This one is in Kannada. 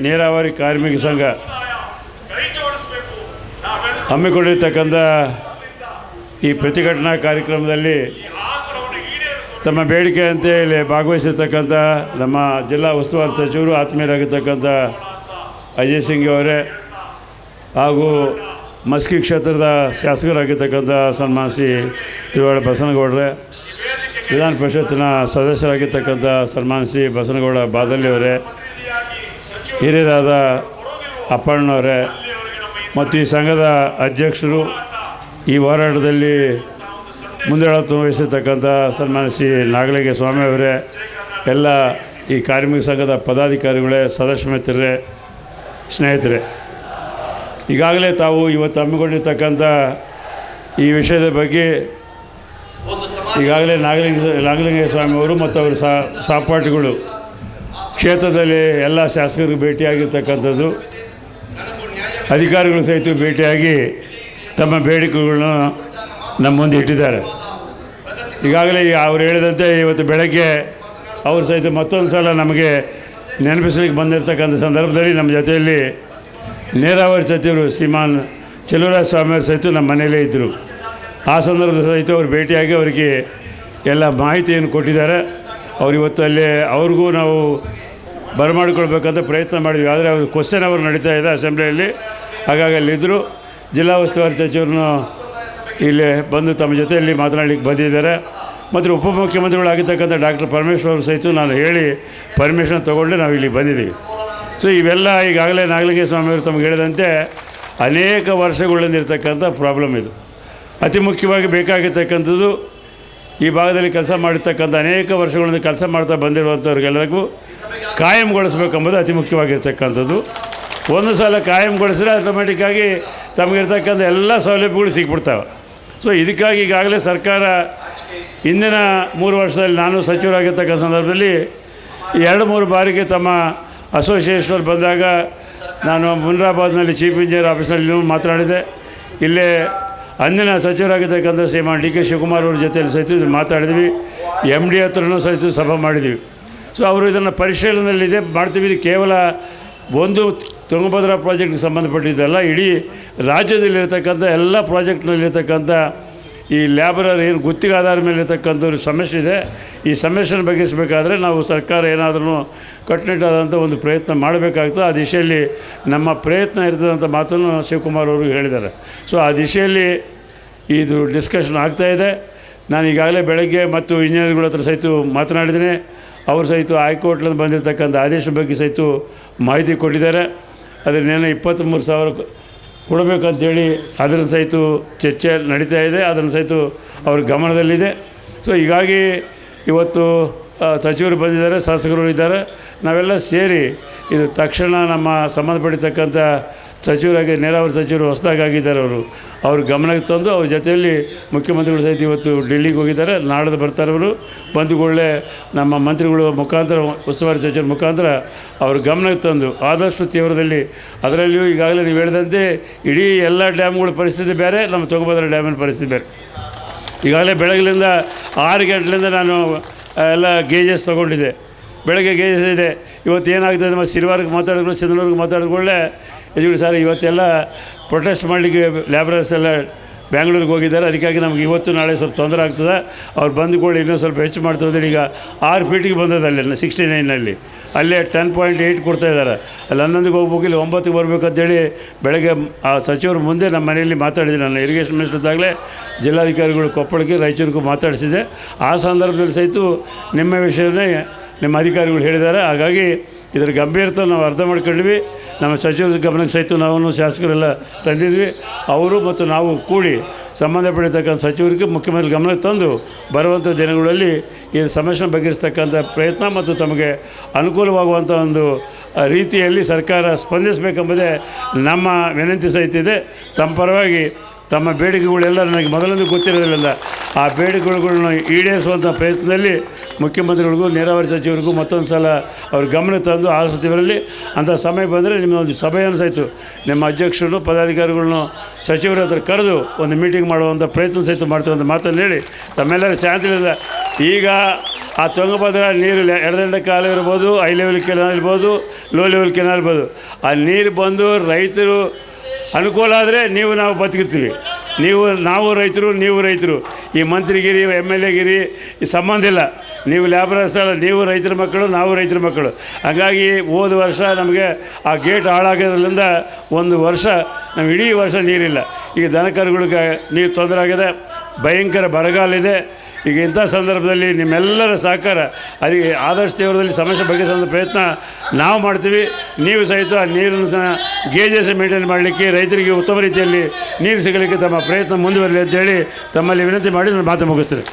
ನೀರಾವರಿ ಕಾರ್ಮಿಕ ಸಂಘ ಹಮ್ಮಿಕೊಂಡಿರ್ತಕ್ಕಂಥ ಈ ಪ್ರತಿಭಟನಾ ಕಾರ್ಯಕ್ರಮದಲ್ಲಿ ತಮ್ಮ ಬೇಡಿಕೆಯಂತೆ ಇಲ್ಲಿ ಭಾಗವಹಿಸಿರ್ತಕ್ಕಂಥ ನಮ್ಮ ಜಿಲ್ಲಾ ಉಸ್ತುವಾರಿ ಸಚಿವರು ಆತ್ಮೀಯರಾಗಿರ್ತಕ್ಕಂಥ ಅಜಯ್ ಸಿಂಗ್ ಅವರೇ ಹಾಗೂ ಮಸ್ಕಿ ಕ್ಷೇತ್ರದ ಶಾಸಕರಾಗಿರ್ತಕ್ಕಂಥ ಸನ್ಮಾನ ಶ್ರೀ ತಿರುವಾಡ ಬಸನಗೌಡರೇ, ವಿಧಾನ ಪರಿಷತ್ತಿನ ಸದಸ್ಯರಾಗಿರ್ತಕ್ಕಂಥ ಸನ್ಮಾನ ಶ್ರೀ ಬಸನಗೌಡ ಬಾದಳ್ಳಿ ಅವರೇ, ಹಿರಿಯರಾದ ಅಪ್ಪಣ್ಣವರೇ ಮತ್ತು ಈ ಸಂಘದ ಅಧ್ಯಕ್ಷರು, ಈ ಹೋರಾಟದಲ್ಲಿ ಮುಂದಾಳತ್ವ ವಹಿಸಿರ್ತಕ್ಕಂಥ ಸನ್ಮಾನ ಶ್ರೀ ನಾಗಲಿಂಗ ಸ್ವಾಮಿ ಅವರೇ, ಎಲ್ಲ ಈ ಕಾರ್ಮಿಕ ಸಂಘದ ಪದಾಧಿಕಾರಿಗಳೇ, ಸದಸ್ಯ ಮಿತ್ರರೇ, ಸ್ನೇಹಿತರೆ, ಈಗಾಗಲೇ ತಾವು ಇವತ್ತು ಹಮ್ಮಿಕೊಂಡಿರ್ತಕ್ಕಂಥ ಈ ವಿಷಯದ ಬಗ್ಗೆ ಈಗಾಗಲೇ ನಾಗಲಿಂಗ ಸ್ವಾಮಿ ಅವರು ಮತ್ತು ಅವರ ಸಹಪಾಠಿಗಳು ಕ್ಷೇತ್ರದಲ್ಲಿ ಎಲ್ಲ ಶಾಸಕರಿಗೆ ಭೇಟಿಯಾಗಿರ್ತಕ್ಕಂಥದ್ದು, ಅಧಿಕಾರಿಗಳು ಸಹಿತ ಭೇಟಿಯಾಗಿ ತಮ್ಮ ಬೇಡಿಕೆಗಳನ್ನು ನಮ್ಮ ಮುಂದೆ ಇಟ್ಟಿದ್ದಾರೆ. ಈಗಾಗಲೇ ಅವರು ಹೇಳಿದಂತೆ ಇವತ್ತು ಬೆಳಗ್ಗೆ ಅವರು ಸಹಿತ ಮತ್ತೊಂದು ಸಲ ನಮಗೆ ನೆನಪಿಸಲಿಕ್ಕೆ ಬಂದಿರತಕ್ಕಂಥ ಸಂದರ್ಭದಲ್ಲಿ ನಮ್ಮ ಜೊತೆಯಲ್ಲಿ ನೀರಾವರಿ ಸಚಿವರು ಶ್ರೀಮಾನ್ ಚೆಲುವರಾಜ ಸ್ವಾಮಿಯವರು ಸಹಿತ ನಮ್ಮ ಮನೆಯಲ್ಲೇ ಇದ್ದರು. ಆ ಸಂದರ್ಭದ ಸಹಿತ ಅವರು ಭೇಟಿಯಾಗಿ ಅವರಿಗೆ ಎಲ್ಲ ಮಾಹಿತಿಯನ್ನು ಕೊಟ್ಟಿದ್ದಾರೆ. ಅವರು ಇವತ್ತು ಅಲ್ಲೇ ಅವ್ರಿಗೂ ನಾವು ಬರಮಾಡಿಕೊಳ್ಬೇಕಂತ ಪ್ರಯತ್ನ ಮಾಡಿದ್ವಿ. ಆದರೆ ಅವರು ಕ್ವಶನ್ ಅವರು ನಡೀತಾ ಇದೆ ಅಸೆಂಬ್ಲಿಯಲ್ಲಿ. ಹಾಗಾಗಿ ಅಲ್ಲಿದ್ದರು. ಜಿಲ್ಲಾ ಉಸ್ತುವಾರಿ ಸಚಿವರನ್ನು ಇಲ್ಲಿ ಬಂದು ತಮ್ಮ ಜೊತೆಯಲ್ಲಿ ಮಾತನಾಡಲಿಕ್ಕೆ ಬಂದಿದ್ದಾರೆ. ಮತ್ತು ಉಪಮುಖ್ಯಮಂತ್ರಿಗಳಾಗಿರ್ತಕ್ಕಂಥ ಡಾಕ್ಟರ್ ಪರಮೇಶ್ವರ್ ಅವರು ಸಹಿತ ನಾನು ಹೇಳಿ ಪರ್ಮಿಷನ್ ತೊಗೊಂಡು ನಾವು ಇಲ್ಲಿ ಬಂದಿದ್ದೀವಿ. ಸೊ ಇವೆಲ್ಲ ಈಗಾಗಲೇ ನಾಗಲಿಂಗ ಸ್ವಾಮಿಯವರು ತಮಗೆ ಹೇಳಿದಂತೆ ಅನೇಕ ವರ್ಷಗಳಿಂದ ಇರ್ತಕ್ಕಂಥ ಪ್ರಾಬ್ಲಮ್ ಇದು. ಅತಿ ಮುಖ್ಯವಾಗಿ ಬೇಕಾಗಿರ್ತಕ್ಕಂಥದ್ದು ಈ ಭಾಗದಲ್ಲಿ ಕೆಲಸ ಮಾಡಿರ್ತಕ್ಕಂಥ ಅನೇಕ ವರ್ಷಗಳಿಂದ ಕೆಲಸ ಮಾಡ್ತಾ ಬಂದಿರುವಂಥವ್ರಿಗೆಲ್ಲರಿಗೂ ಕಾಯಂಗೊಳಿಸ್ಬೇಕೆಂಬುದು ಅತಿ ಮುಖ್ಯವಾಗಿರ್ತಕ್ಕಂಥದ್ದು. ಒಂದು ಸಲ ಕಾಯಂಗೊಳಿಸಿದ್ರೆ ಆಟೋಮೆಟಿಕ್ಕಾಗಿ ತಮಗಿರ್ತಕ್ಕಂಥ ಎಲ್ಲ ಸೌಲಭ್ಯಗಳು ಸಿಗ್ಬಿಡ್ತಾವೆ. ಸೊ ಇದಕ್ಕಾಗಿ ಈಗಾಗಲೇ ಸರ್ಕಾರ ಹಿಂದಿನ 3 ವರ್ಷದಲ್ಲಿ ನಾನು ಸಚಿವರಾಗಿರ್ತಕ್ಕಂಥ ಸಂದರ್ಭದಲ್ಲಿ 2-3 ಬಾರಿಗೆ ತಮ್ಮ ಅಸೋಸಿಯೇಷನ್ ಬಂದಾಗ ನಾನು ಮುನ್ರಾಬಾದ್ನಲ್ಲಿ ಚೀಫ್ ಇಂಜಿನಿಯರ್ ಆಫೀಸ್ನಲ್ಲಿ ಮಾತನಾಡಿದೆ. ಇಲ್ಲೇ ಅಂದಿನ ಸಚಿವರಾಗಿರ್ತಕ್ಕಂಥ ಶ್ರೀಮಾನ್ ಡಿ ಕೆ ಶಿವಕುಮಾರ್ ಅವ್ರ ಜೊತೆಯಲ್ಲಿ ಸಹಿತ ಮಾತಾಡಿದ್ವಿ. MD ಹತ್ರನೂ ಸಹಿತ ಸಭೆ ಮಾಡಿದ್ವಿ. ಸೊ ಅವರು ಇದನ್ನು ಪರಿಶೀಲನೆಯಲ್ಲಿದೆ ಮಾಡ್ತೀವಿ. ಇದು ಕೇವಲ ಒಂದು ತುಂಗಭದ್ರಾ ಪ್ರಾಜೆಕ್ಟ್ಗೆ ಸಂಬಂಧಪಟ್ಟಿದ್ದಲ್ಲ, ಇಡೀ ರಾಜ್ಯದಲ್ಲಿರ್ತಕ್ಕಂಥ ಎಲ್ಲ ಪ್ರಾಜೆಕ್ಟ್ನಲ್ಲಿರ್ತಕ್ಕಂಥ ಈ ಲ್ಯಾಬರರ್ ಏನು ಗುತ್ತಿಗೆ ಆಧಾರ ಮೇಲೆ ಇರ್ತಕ್ಕಂಥವ್ರು ಸಮಸ್ಯೆ ಇದೆ. ಈ ಸಮಸ್ಯೆನ ಬಗೆಹರಿಸಬೇಕಾದ್ರೆ ನಾವು ಸರ್ಕಾರ ಏನಾದರೂ ಕಟ್ಟುನಿಟ್ಟಾದಂಥ ಒಂದು ಪ್ರಯತ್ನ ಮಾಡಬೇಕಾಗ್ತದೆ. ಆ ದಿಶೆಯಲ್ಲಿ ನಮ್ಮ ಪ್ರಯತ್ನ ಇರ್ತದಂಥ ಮಾತನ್ನು ಶಿವಕುಮಾರ್ ಅವರು ಹೇಳಿದ್ದಾರೆ. ಸೊ ಆ ದಿಶೆಯಲ್ಲಿ ಇದು ಡಿಸ್ಕಷನ್ ಆಗ್ತಾಯಿದೆ. ನಾನು ಈಗಾಗಲೇ ಬೆಳಗ್ಗೆ ಮತ್ತು ಇಂಜಿನಿಯರ್ಗಳ ಹತ್ರ ಸಹಿತ ಮಾತನಾಡಿದ್ದೀನಿ. ಅವರು ಸಹಿತ ಹೈಕೋರ್ಟ್ಲಿಂದ ಬಂದಿರತಕ್ಕಂಥ ಆದೇಶದ ಬಗ್ಗೆ ಸಹಿತ ಮಾಹಿತಿ ಕೊಟ್ಟಿದ್ದಾರೆ. ಅದನ್ನೇನೋ 23,000 ಕೊಡಬೇಕಂತೇಳಿ ಅದರ ಸಹಿತ ಚರ್ಚೆ ನಡೀತಾ ಇದೆ. ಅದನ್ನು ಸಹಿತ ಅವ್ರ ಗಮನದಲ್ಲಿದೆ. ಸೊ ಹೀಗಾಗಿ ಇವತ್ತು ಸಚಿವರು ಬಂದಿದ್ದಾರೆ, ಶಾಸಕರು ಇದ್ದಾರೆ. ನಾವೆಲ್ಲ ಸೇರಿ ಇದು ತಕ್ಷಣ ನಮ್ಮ ಸಂಬಂಧಪಟ್ಟಿರ್ತಕ್ಕಂಥ ಸಚಿವರಾಗಿ ನೀರಾವರಿ ಸಚಿವರು ಹೊಸದಾಗಿದ್ದಾರೆ. ಅವ್ರ ಗಮನಕ್ಕೆ ತಂದು ಅವ್ರ ಜೊತೆಯಲ್ಲಿ ಮುಖ್ಯಮಂತ್ರಿಗಳು ಸಹಿತ ಇವತ್ತು ಡೆಲ್ಲಿಗೆ ಹೋಗಿದ್ದಾರೆ. ನಾಡ್ದು ಬರ್ತಾರೆ. ಅವರು ಬಂದುಕೊಳ್ಳೆ ನಮ್ಮ ಮಂತ್ರಿಗಳು ಮುಖಾಂತರ, ಉಸ್ತುವಾರಿ ಸಚಿವರ ಮುಖಾಂತರ ಅವ್ರ ಗಮನಕ್ಕೆ ತಂದು ಆದಷ್ಟು ತೀವ್ರದಲ್ಲಿ, ಅದರಲ್ಲಿಯೂ ಈಗಾಗಲೇ ನೀವು ಹೇಳಿದಂತೆ ಇಡೀ ಎಲ್ಲ ಡ್ಯಾಮ್ಗಳ ಪರಿಸ್ಥಿತಿ ಬೇರೆ, ನಮ್ಮ ತುಂಗಭದ್ರಾ ಡ್ಯಾಮಿನ ಪರಿಸ್ಥಿತಿ ಬೇರೆ. ಈಗಾಗಲೇ ಬೆಳಗ್ಲಿಂದ 6 ಗಂಟೆಲಿಂದ ನಾನು ಎಲ್ಲ ಗೇಜಸ್ ತೊಗೊಂಡಿದ್ದೆ. ಬೆಳಗ್ಗೆ ಗೇಜಸ್ ಇದೆ. ಇವತ್ತು ಏನಾಗ್ತದೆ, ಮತ್ತು ಸಿರಿವಾರಕ್ಕೆ ಮಾತಾಡಿದ್ರು, ಸಿಂಧನೂರಿಗೆ ಮಾತಾಡಿಕೊಳ್ಳೆ ಎಜುಗಳು ಸರ್ ಇವತ್ತೆಲ್ಲ ಪ್ರೊಟೆಸ್ಟ್ ಮಾಡಲಿಕ್ಕೆ ಲ್ಯಾಬ್ರರ್ಸ್ ಎಲ್ಲ ಬ್ಯಾಂಗ್ಳೂರಿಗೆ ಹೋಗಿದ್ದಾರೆ. ಅದಕ್ಕಾಗಿ ನಮ್ಗೆ ಇವತ್ತು ನಾಳೆ ಸ್ವಲ್ಪ ತೊಂದರೆ ಆಗ್ತದೆ. ಅವ್ರು ಬಂದುಕೊಳ್ಳಿ ಇನ್ನೂ ಸ್ವಲ್ಪ ಹೆಚ್ಚು ಮಾಡ್ತಾರೆ. ಈಗ 6 ಫೀಟಿಗೆ ಬಂದದ್ದು ಅಲ್ಲಿ 69ನಲ್ಲಿ, ಅಲ್ಲೇ 10.8 ಕೊಡ್ತಾಯಿದ್ದಾರೆ. ಅಲ್ಲಿ 11ಗೆ ಹೋಗ್ಬೇಕು, ಇಲ್ಲಿ 9ಗೆ ಬರಬೇಕಂತೇಳಿ ಬೆಳಗ್ಗೆ ಆ ಸಚಿವರು ಮುಂದೆ ನಮ್ಮ ಮನೆಯಲ್ಲಿ ಮಾತಾಡಿದೆ. ನಾನು ಇರಿಗೇಷನ್ ಮಿನಿಸ್ಟರ್ದಾಗಲೇ ಜಿಲ್ಲಾಧಿಕಾರಿಗಳು ಕೊಪ್ಪಳಕ್ಕೆ, ರಾಯಚೂರಿಗೂ ಮಾತಾಡಿಸಿದೆ. ಆ ಸಂದರ್ಭದಲ್ಲಿ ಸಹಿತ ನಿಮ್ಮ ವಿಷಯವನ್ನೇ ನಿಮ್ಮ ಅಧಿಕಾರಿಗಳು ಹೇಳಿದ್ದಾರೆ. ಹಾಗಾಗಿ ಇದರ ಗಂಭೀರತೆ ನಾವು ಅರ್ಥ ಮಾಡ್ಕೊಂಡ್ವಿ. ನಮ್ಮ ಸಚಿವರ ಗಮನಕ್ಕೆ ಸಹಿತ ನಾವು ಶಾಸಕರೆಲ್ಲ ತಂದಿದ್ವಿ. ಅವರು ಮತ್ತು ನಾವು ಕೂಡಿ ಸಂಬಂಧಪಟ್ಟಿರ್ತಕ್ಕಂಥ ಸಚಿವರಿಗೆ ಮುಖ್ಯಮಂತ್ರಿ ಗಮನಕ್ಕೆ ತಂದು ಬರುವಂಥ ದಿನಗಳಲ್ಲಿ ಈ ಸಮಸ್ಯೆ ಬಗೆಹರಿಸ್ತಕ್ಕಂಥ ಪ್ರಯತ್ನ ಮತ್ತು ತಮಗೆ ಅನುಕೂಲವಾಗುವಂಥ ಒಂದು ರೀತಿಯಲ್ಲಿ ಸರ್ಕಾರ ಸ್ಪಂದಿಸಬೇಕೆಂಬುದೇ ನಮ್ಮ ವಿನಂತಿ ಸಹಿತ ಇದೆ. ತಮ್ಮ ಪರವಾಗಿ ತಮ್ಮ ಬೇಡಿಕೆಗಳೆಲ್ಲ ನನಗೆ ಮೊದಲಿಂದ ಗೊತ್ತಿರೋದಿಲ್ಲ. ಆ ಬೇಡಿಕೆಗಳನ್ನು ಈಡೇರಿಸುವಂಥ ಪ್ರಯತ್ನದಲ್ಲಿ ಮುಖ್ಯಮಂತ್ರಿಗಳಿಗೂ ನೀರಾವರಿ ಸಚಿವರಿಗೂ ಮತ್ತೊಂದು ಸಲ ಅವ್ರ ಗಮನ ತಂದು ಆ ಸಚಿವರಲ್ಲಿ ಅಂಥ ಸಮಯ ಬಂದರೆ ನಿಮ್ಮೊಂದು ಸಭೆಯನ್ನು ಸಹಿತ ನಿಮ್ಮ ಅಧ್ಯಕ್ಷರನ್ನು ಪದಾಧಿಕಾರಿಗಳನ್ನು ಸಚಿವರ ಹತ್ರ ಕರೆದು ಒಂದು ಮೀಟಿಂಗ್ ಮಾಡುವಂಥ ಪ್ರಯತ್ನ ಸಹಿತ ಮಾಡ್ತೀವಿ ಅಂತ ಮಾತನ್ನು ಹೇಳಿ ತಮ್ಮೆಲ್ಲರ ಶಾಂತಿಯಿಂದ ಈಗ ಆ ತುಂಗಭದ್ರಾ ನೀರು ಎಡದಂಡ ಕಾಲು ಇರ್ಬೋದು, ಹೈ ಲೆವೆಲ್ ಕೆನಾಲ್ ಇರ್ಬೋದು, ಲೋ ಲೆವೆಲ್ ಕೆನಾಲ್ ಇರ್ಬೋದು. ಆ ನೀರು ಬಂದು ರೈತರು ಅನುಕೂಲ ಆದರೆ ನಾವು ಬದುಕುತ್ತೀವಿ. ನಾವು ರೈತರು, ನೀವು ರೈತರು. ಈ ಮಂತ್ರಿಗಿರಿ, MLA ಗಿರಿ ಈ ಸಂಬಂಧ ಇಲ್ಲ. ನೀವು ಲ್ಯಾಬ್ರಸ್ ಅಲ್ಲ, ನೀವು ರೈತರ ಮಕ್ಕಳು, ನಾವು ರೈತರ ಮಕ್ಕಳು. ಹಾಗಾಗಿ ಹೋದ ವರ್ಷ ನಮಗೆ ಆ ಗೇಟ್ ಹಾಳಾಗೋದ್ರಿಂದ ಒಂದು ವರ್ಷ ನಮ್ಗೆ ಇಡೀ ವರ್ಷ ನೀರಿಲ್ಲ. ಈಗ ದನಕರುಗಳಿಗೆ ನೀರು ತೊಂದರೆ ಆಗಿದೆ, ಭಯಂಕರ ಬರಗಾಲಿದೆ. ಈಗ ಇಂಥ ಸಂದರ್ಭದಲ್ಲಿ ನಿಮ್ಮೆಲ್ಲರ ಸಹಕಾರ ಅದಕ್ಕೆ ಆದಷ್ಟು ತೀವ್ರದಲ್ಲಿ ಸಮಸ್ಯೆ ಬಗೆಹರಿಸುವ ಪ್ರಯತ್ನ ನಾವು ಮಾಡ್ತೀವಿ. ನೀವು ಸಹಿತ ಆ ನೀರನ್ನು ಸಹ ಗೇಜಸ್ ಮೇಂಟೈನ್ ಮಾಡಲಿಕ್ಕೆ, ರೈತರಿಗೆ ಉತ್ತಮ ರೀತಿಯಲ್ಲಿ ನೀರು ಸಿಗಲಿಕ್ಕೆ ತಮ್ಮ ಪ್ರಯತ್ನ ಮುಂದುವರಲಿ ಅಂತೇಳಿ ತಮ್ಮಲ್ಲಿ ವಿನಂತಿ ಮಾಡಿ ನಾನು ಮಾತು ಮುಗಿಸ್ತೀನಿ.